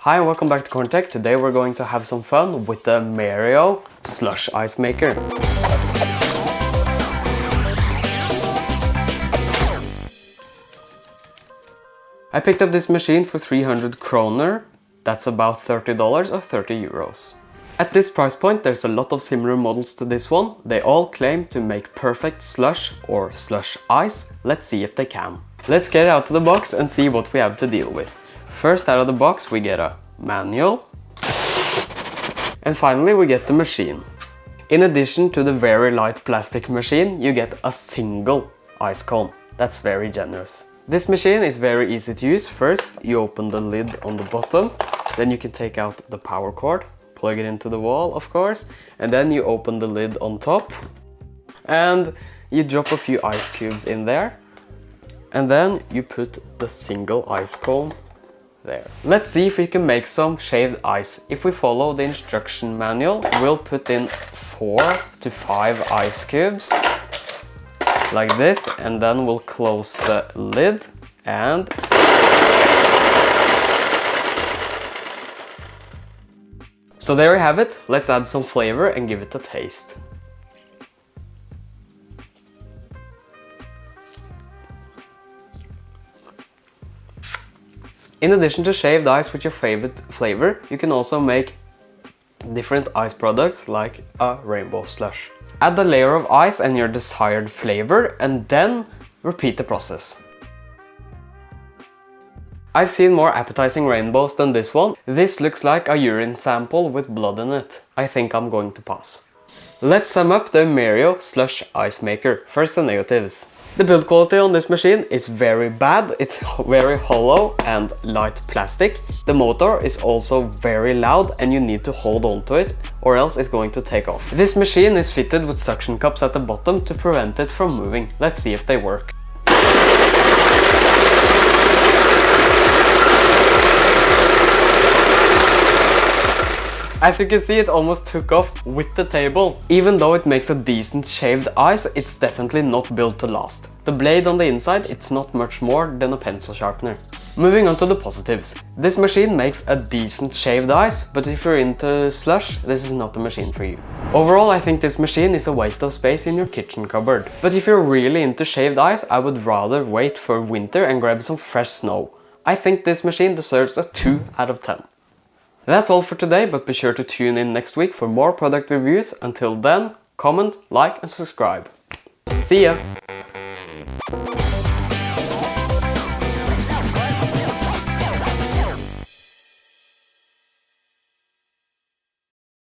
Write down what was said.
Hi and welcome back to KorniTec. Today we're going to have some fun with the Emerio slush ice maker. I picked up this machine for 300 kroner. That's about $30 or 30 euros. At this price point there's a lot of similar models to this one. They all claim to make perfect slush or slush ice. Let's see if they can. Let's get it out of the box and see what we have to deal with. First out of the box we get a manual. And finally we get the machine. In addition to the very light plastic machine, you get a single ice cone. That's very generous. This machine is very easy to use. First you open the lid on the bottom, then you can take out the power cord, plug it into the wall of course, and then you open the lid on top and you drop a few ice cubes in there, and then you put the single ice cone there. Let's see if we can make some shaved ice. If we follow the instruction manual, we'll put in 4 to 5 ice cubes like this, and then we'll close the lid and so there we have it. Let's add some flavor and give it a taste. In addition to shaved ice with your favorite flavor, you can also make different ice products like a rainbow slush. Add a layer of ice and your desired flavor and then repeat the process. I've seen more appetizing rainbows than this one. This looks like a urine sample with blood in it. I think I'm going to pass. Let's sum up the Emerio slush ice maker. First the negatives. The build quality on this machine is very bad. It's very hollow and light plastic. The motor is also very loud and you need to hold on to it or else it's going to take off. This machine is fitted with suction cups at the bottom to prevent it from moving. Let's see if they work. As you can see, it almost took off with the table. Even though it makes a decent shaved ice, it's definitely not built to last. The blade on the inside, it's not much more than a pencil sharpener. Moving on to the positives. This machine makes a decent shaved ice, but if you're into slush, this is not the machine for you. Overall, I think this machine is a waste of space in your kitchen cupboard. But if you're really into shaved ice, I would rather wait for winter and grab some fresh snow. I think this machine deserves a 2 out of 10. That's all for today, but be sure to tune in next week for more product reviews. Until then, comment, like and subscribe. See ya!